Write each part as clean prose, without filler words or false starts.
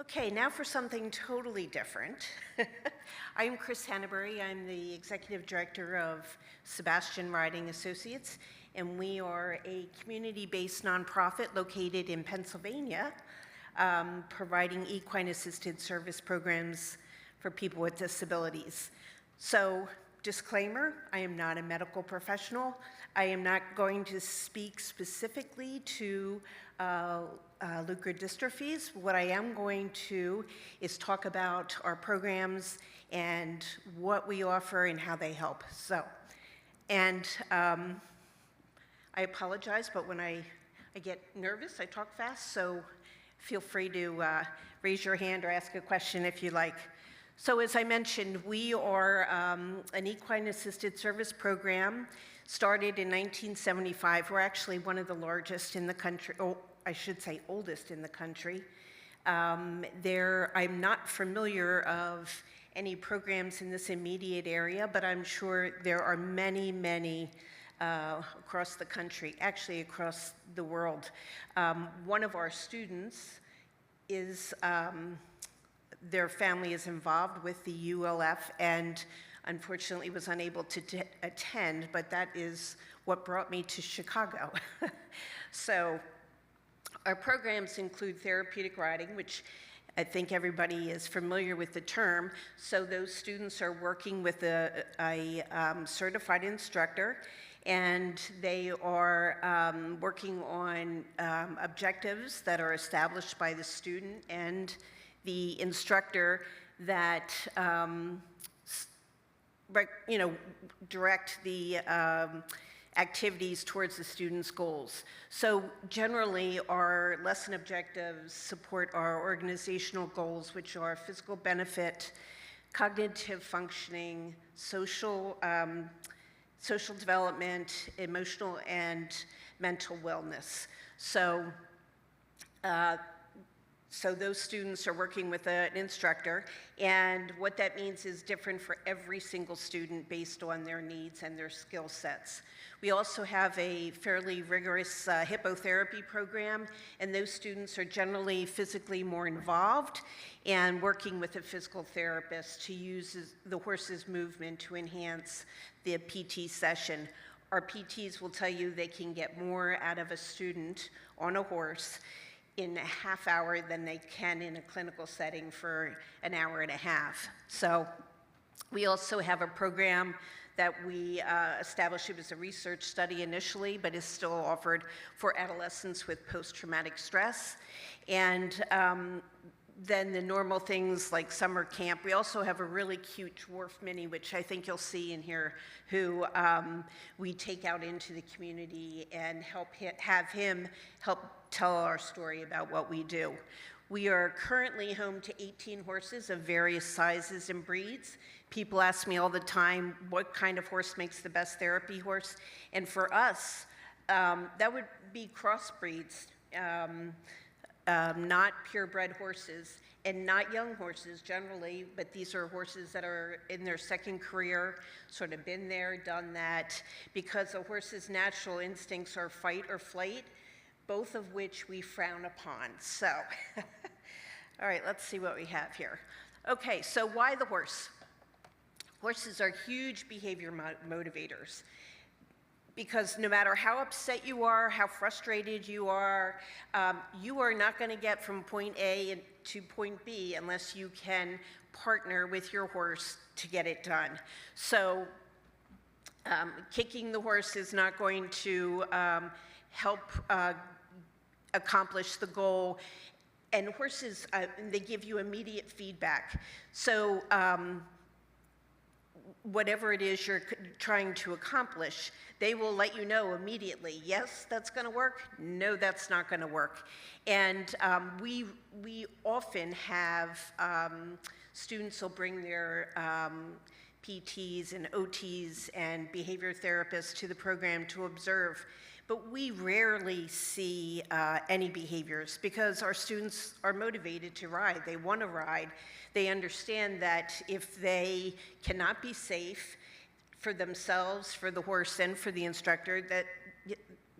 Okay, now for something totally different. I'm Chris Hannabury. I'm the Executive Director of Sebastian Riding Associates, and we are a community-based nonprofit located in Pennsylvania, providing equine-assisted service programs for people with disabilities. So, disclaimer, I am not a medical professional. I am not going to speak specifically to leukodystrophies. What I am going to is talk about our programs and what we offer and how they help. I apologize, but when I get nervous, I talk fast, so feel free to raise your hand or ask a question if you like. So as I mentioned, we are an equine-assisted service program started in 1975. We're actually one of the largest in the country, oh, I should say oldest in the country. I'm not familiar of any programs in this immediate area, but I'm sure there are many, many across the country, actually across the world. One of our students is their family is involved with the ULF and unfortunately was unable to attend, but that is what brought me to Chicago. So our programs include therapeutic riding, which I think everybody is familiar with the term. So those students are working with a certified instructor, and they are working on objectives that are established by the student and the instructor that direct the activities towards the student's goals. So generally, our lesson objectives support our organizational goals, which are physical benefit, cognitive functioning, social development, emotional and mental wellness. So those students are working with an instructor, and what that means is different for every single student based on their needs and their skill sets. We also have a fairly rigorous Hippotherapy program, and those students are generally physically more involved and working with a physical therapist to use the horse's movement to enhance the PT session. Our PTs will tell you they can get more out of a student on a horse in a half hour than they can in a clinical setting for an hour and a half. So we also have a program that we established. It was a research study initially, but is still offered for adolescents with post-traumatic stress. And then the normal things like summer camp. We also have a really cute dwarf mini, which I think you'll see in here, who we take out into the community and have him help tell our story about what we do. We are currently home to 18 horses of various sizes and breeds. People ask me all the time, what kind of horse makes the best therapy horse? And for us, that would be crossbreeds. Not purebred horses, and not young horses generally, but these are horses that are in their second career, sort of been there, done that, because a horse's natural instincts are fight or flight, both of which we frown upon. So, all right, let's see what we have here. Okay, so why the horse? Horses are huge behavior motivators. Because no matter how upset you are, how frustrated you are not going to get from point A to point B unless you can partner with your horse to get it done. So kicking the horse is not going to help accomplish the goal. And horses, they give you immediate feedback. So whatever it is you're trying to accomplish, they will let you know immediately, yes, that's going to work, no, that's not going to work. And we often have students will bring their PTs and OTs and behavior therapists to the program to observe. But we rarely see any behaviors because our students are motivated to ride. They want to ride. They understand that if they cannot be safe for themselves, for the horse, and for the instructor, that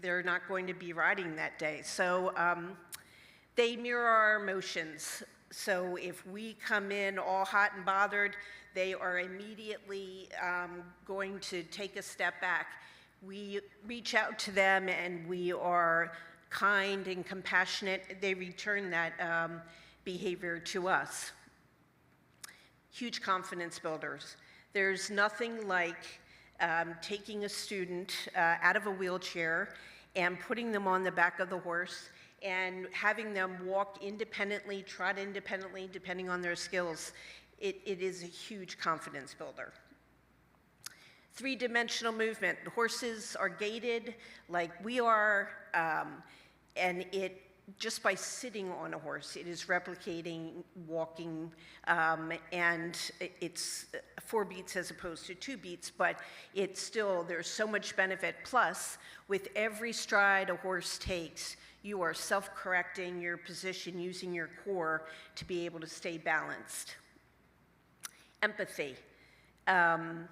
they're not going to be riding that day. So they mirror our emotions. So if we come in all hot and bothered, they are immediately going to take a step back. We reach out to them and we are kind and compassionate. They return that behavior to us. Huge confidence builders. There's nothing like taking a student out of a wheelchair and putting them on the back of the horse and having them walk independently, trot independently, depending on their skills. It is a huge confidence builder. Three-dimensional movement. The horses are gaited like we are, and just by sitting on a horse, it is replicating walking, and it's 4 beats as opposed to 2 beats, but it's still, there's so much benefit. Plus, with every stride a horse takes, you are self-correcting your position using your core to be able to stay balanced. Empathy. I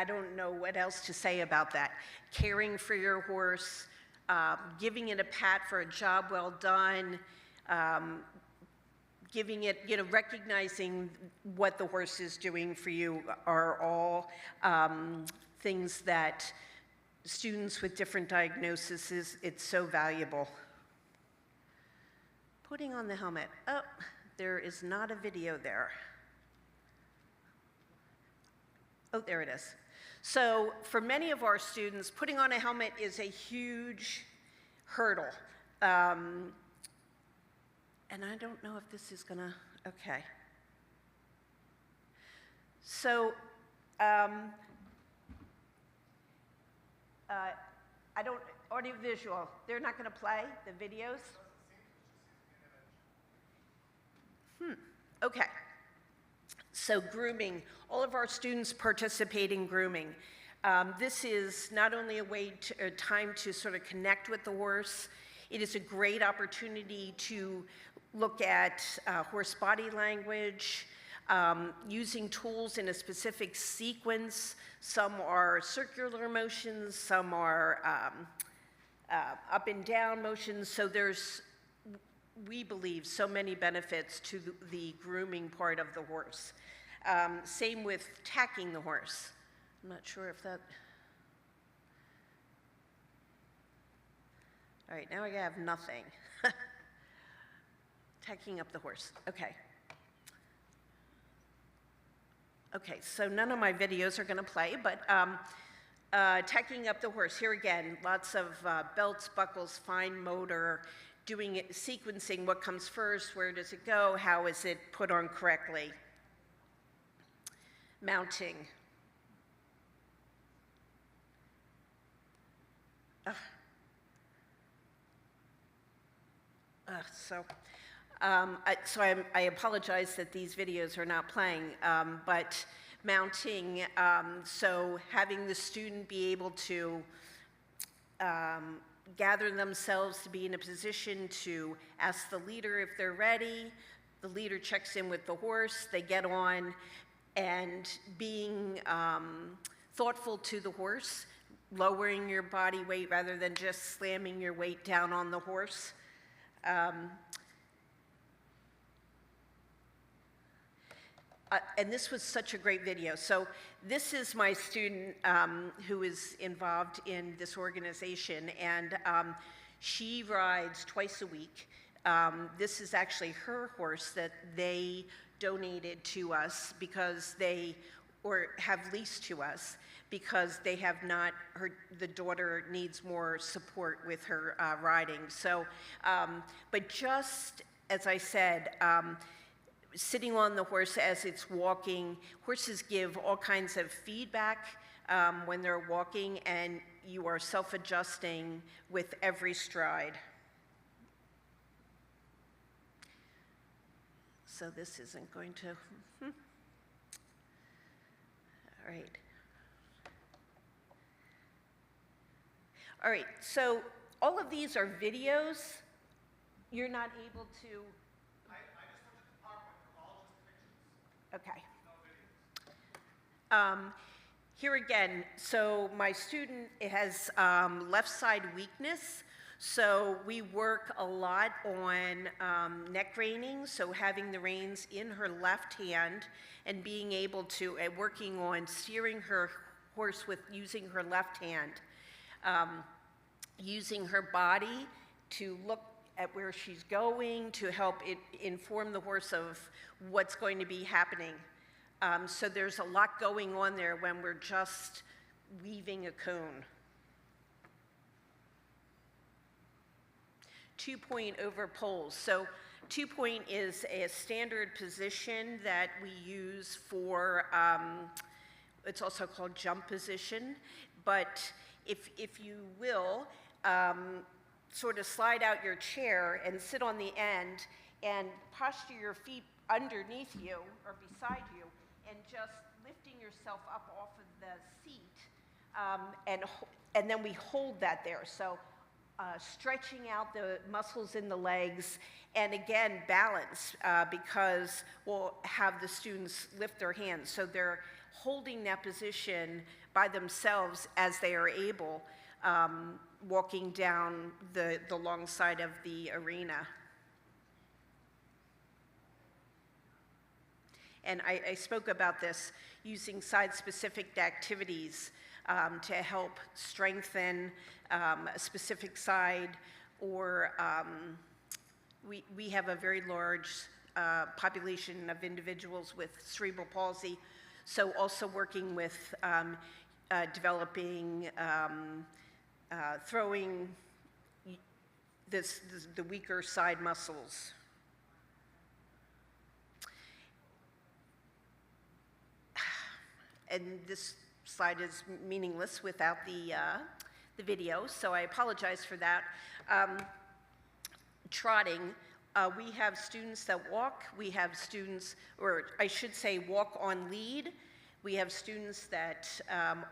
don't know what else to say about that. Caring for your horse, giving it a pat for a job well done, giving it, recognizing what the horse is doing for you are all things that students with different diagnoses, it's so valuable. Putting on the helmet. Oh, there is not a video there. Oh, there it is. So for many of our students, putting on a helmet is a huge hurdle. And I don't know if this is gonna, okay. So, I don't, audio visual, they're not gonna play the videos? Okay. So grooming, all of our students participate in grooming. This is not only a time to sort of connect with the horse, it is a great opportunity to look at horse body language, using tools in a specific sequence. Some are circular motions, some are up and down motions. So there's, we believe, so many benefits to the grooming part of the horse. Same with tacking the horse. I'm not sure if that... All right, now I have nothing. Tacking up the horse, okay. Okay, so none of my videos are gonna play, but tacking up the horse, here again, lots of belts, buckles, fine motor, doing it, sequencing what comes first, where does it go, how is it put on correctly. Mounting. I apologize that these videos are not playing, but mounting, so having the student be able to gather themselves to be in a position to ask the leader if they're ready. The leader checks in with the horse, they get on, and being thoughtful to the horse, lowering your body weight rather than just slamming your weight down on the horse. And this was such a great video. So this is my student who is involved in this organization, and she rides twice a week. This is actually her horse that they donated to us because or have leased to us because they have not, the daughter needs more support with her riding. So, but just as I said, sitting on the horse as it's walking, horses give all kinds of feedback when they're walking, and you are self-adjusting with every stride. So this isn't going to, all right. All right, so all of these are videos. You're not able to. I just looked at the PowerPoint for all those pictures. Okay. No videos. Here again, so my student has left side weakness, So we work a lot on neck reining, so having the reins in her left hand and being able to, working on steering her horse with using her left hand, using her body to look at where she's going to help it inform the horse of what's going to be happening. So there's a lot going on there when we're just weaving a cone. 2-point over poles. So 2-point is a standard position that we use for, it's also called jump position, but if you will, sort of slide out your chair and sit on the end and posture your feet underneath you or beside you and just lifting yourself up off of the seat, and then we hold that there. So stretching out the muscles in the legs, and again, balance, because we'll have the students lift their hands. So they're holding that position by themselves as they are able, walking down the long side of the arena. And I spoke about this, using side-specific activities to help strengthen a specific side, or we have a very large population of individuals with cerebral palsy, so also working with developing, throwing the weaker side muscles. And this slide is meaningless without the video, so I apologize for that. Trotting, we have students that walk, we have students, or I should say walk on lead, we have students that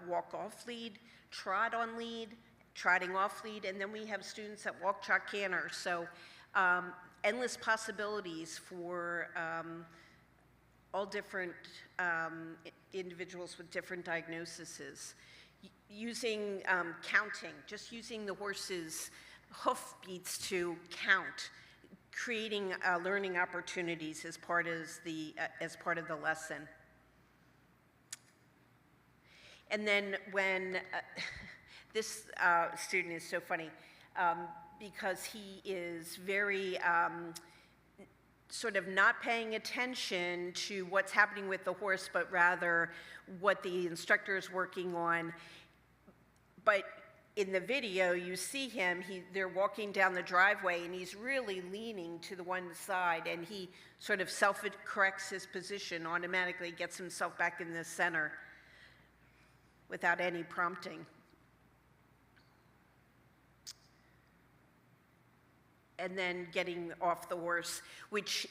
walk off lead, trot on lead, trotting off lead, and then we have students that walk, trot, canter. So endless possibilities for all different individuals with different diagnoses. Using counting, just using the horse's hoof beats to count, creating learning opportunities as part of the lesson. And then when this student is so funny because he is very sort of not paying attention to what's happening with the horse, but rather what the instructor is working on. But in the video, you see him, they're walking down the driveway, and he's really leaning to the one side, and he sort of self-corrects his position, automatically gets himself back in the center without any prompting. And then getting off the horse, which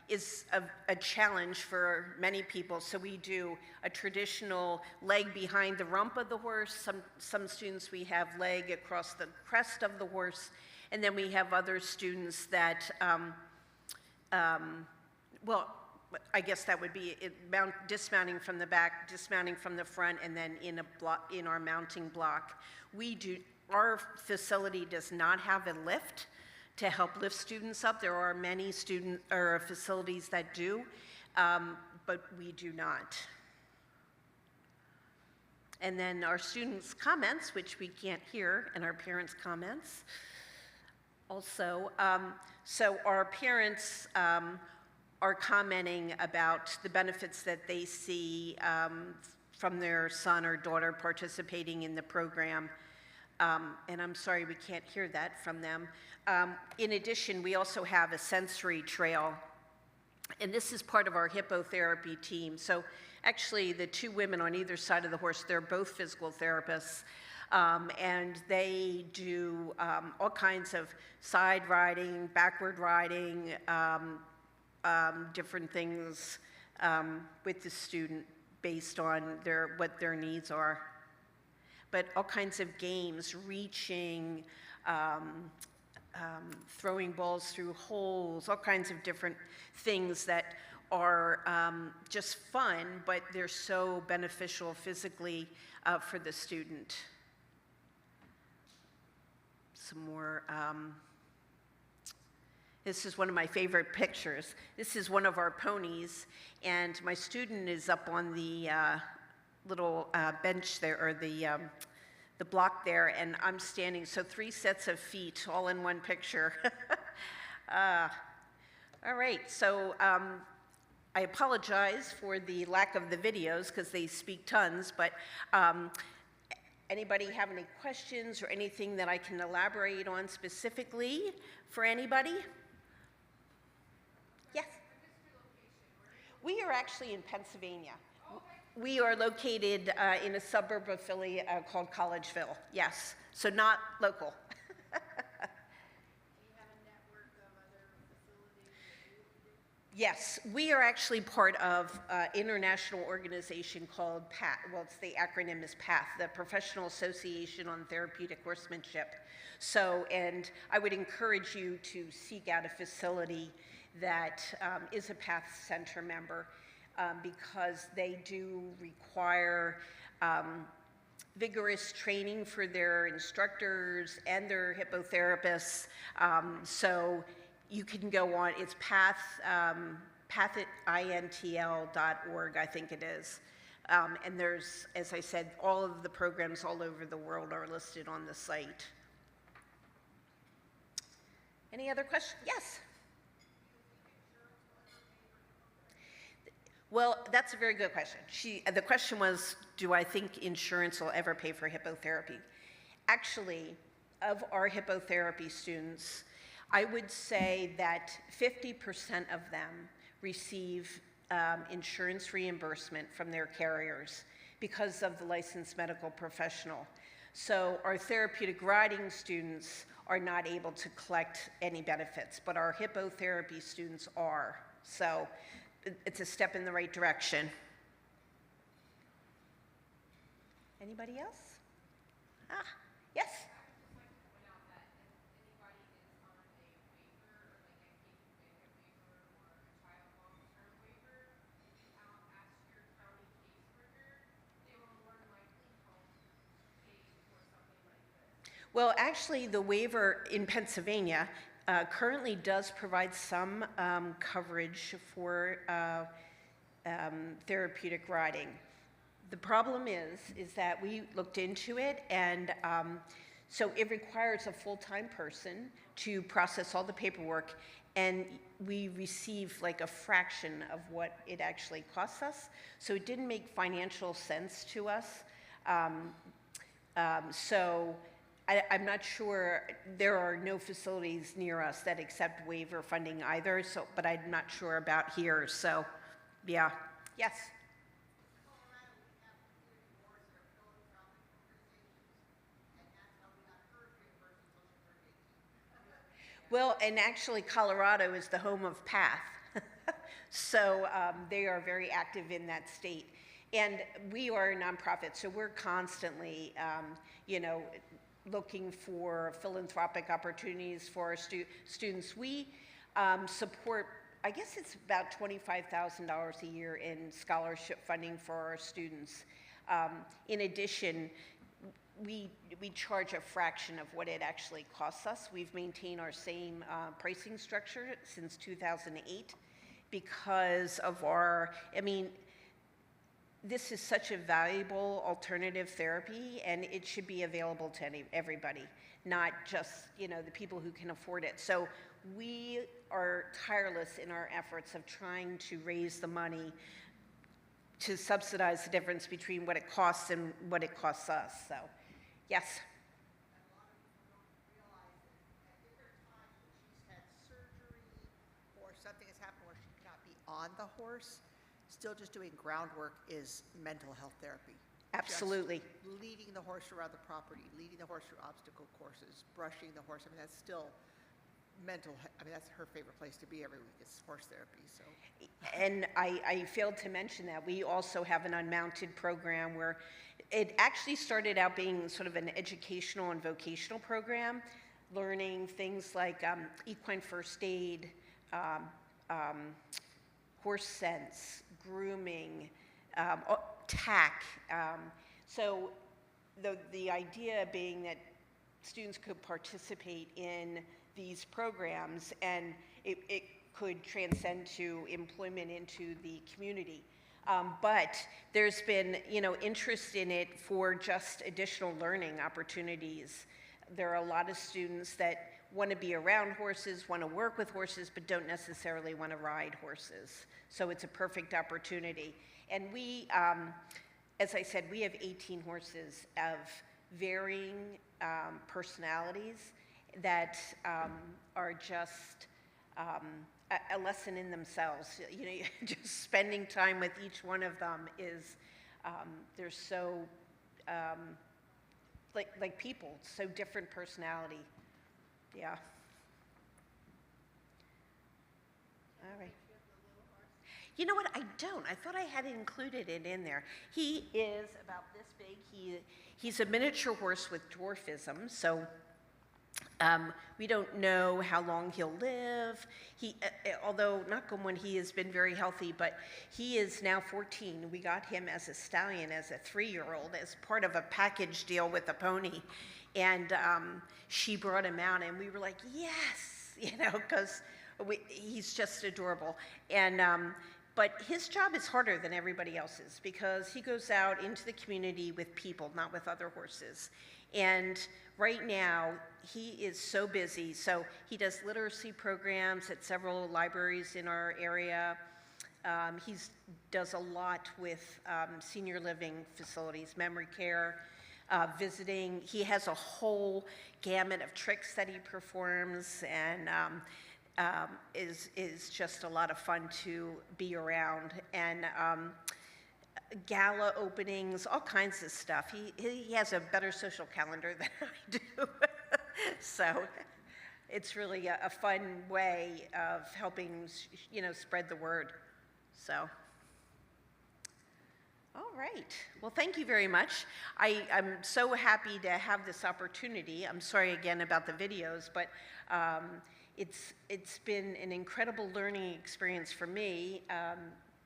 is a challenge for many people. So we do a traditional leg behind the rump of the horse. Some students, we have leg across the crest of the horse. And then we have other students that, well, I guess that would be dismounting from the back, dismounting from the front, and then in our mounting block. Our facility does not have a lift to help lift students up. There are many facilities that do, but we do not. And then our students' comments, which we can't hear, and our parents' comments. Also, so our parents are commenting about the benefits that they see from their son or daughter participating in the program. And I'm sorry we can't hear that from them. In addition, we also have a sensory trail, and this is part of our Hippotherapy team. So actually, the two women on either side of the horse, they're both physical therapists, and they do all kinds of side riding, backward riding, different things with the student based on what their needs are. But all kinds of games, reaching, throwing balls through holes, all kinds of different things that are just fun, but they're so beneficial physically for the student. some more. This is one of my favorite pictures. This is one of our ponies, and my student is up on the little bench there, or the block there, and I'm standing. So 3 sets of feet, all in one picture. All right, so I apologize for the lack of the videos because they speak tons, but anybody have any questions or anything that I can elaborate on specifically for anybody? Yes? We are actually in Pennsylvania. We are located in a suburb of Philly called Collegeville, yes, so not local. Yes, we are actually part of an international organization called PATH. Well, the acronym is PATH, the Professional Association on Therapeutic Horsemanship. So, and I would encourage you to seek out a facility that is a PATH Center member because they do require vigorous training for their instructors and their hippotherapists. So you can go on, it's pathintl.org, I think it is. And there's, as I said, all of the programs all over the world are listed on the site. Any other questions? Yes? Well, that's a very good question. The question was, do I think insurance will ever pay for hippotherapy? Actually, of our hippotherapy students, I would say that 50% of them receive insurance reimbursement from their carriers because of the licensed medical professional. So our therapeutic riding students are not able to collect any benefits, but our hippotherapy students are. So it's a step in the right direction. Anybody else? Yes? Well, actually, the waiver in Pennsylvania currently does provide some coverage for therapeutic riding. The problem is that we looked into it, and so it requires a full-time person to process all the paperwork, and we receive like a fraction of what it actually costs us. So it didn't make financial sense to us. So I'm not sure, there are no facilities near us that accept waiver funding either, so, but I'm not sure about here, so, yeah. Yes? Well, and actually Colorado is the home of PATH, so they are very active in that state. And we are a nonprofit, so we're constantly, you know, looking for philanthropic opportunities for our students. We support, I guess it's about $25,000 a year in scholarship funding for our students. In addition, we charge a fraction of what it actually costs us. We've maintained our same pricing structure since 2008 because of our, I mean, this is such a valuable alternative therapy, and it should be available to everybody, not just, you know, the people who can afford it. So we are tireless in our efforts of trying to raise the money to subsidize the difference between what it costs and what it costs us. So, yes. Something has happened where she cannot be on the horse, still just doing groundwork is mental health therapy. Absolutely. Just leading the horse around the property, leading the horse through obstacle courses, brushing the horse. I mean, that's still mental, I mean, that's her favorite place to be every week is horse therapy, so. And I failed to mention that we also have an unmounted program where it actually started out being sort of an educational and vocational program, learning things like equine first aid, horse sense, grooming, tack. So the idea being that students could participate in these programs, and it could transcend to employment into the community. But there's been, interest in it for just additional learning opportunities. There are a lot of students that want to be around horses, want to work with horses, but don't necessarily want to ride horses. So it's a perfect opportunity. And we, as I said, we have 18 horses of varying personalities that are just a lesson in themselves. Just spending time with each one of them is, they're so, like people, so different personality. Yeah. All right. You know what? I don't. I thought I had included it in there. He is about this big. He's a miniature horse with dwarfism, so we don't know how long he'll live. Although, knock on wood, he has been very healthy, but he is now 14. We got him as a stallion, as a 3-year-old, as part of a package deal with a pony. And she brought him out, and we were like, yes, because he's just adorable. And but his job is harder than everybody else's because he goes out into the community with people, not with other horses. And right now, he is so busy. So he does literacy programs at several libraries in our area. He does a lot with senior living facilities, memory care, visiting. He has a whole gamut of tricks that he performs, and is just a lot of fun to be around. And gala openings, all kinds of stuff. He has a better social calendar than I do. So it's really a fun way of helping, spread the word. So. All right. Well, thank you very much. I'm so happy to have this opportunity. I'm sorry again about the videos, but it's been an incredible learning experience for me,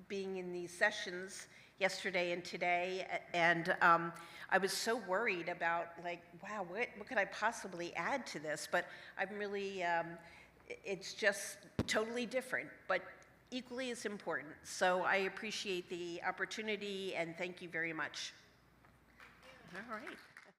being in these sessions yesterday and today. And I was so worried about, wow, what could I possibly add to this? But I'm really, it's just totally different, but equally as important. So I appreciate the opportunity, and thank you very much. All right.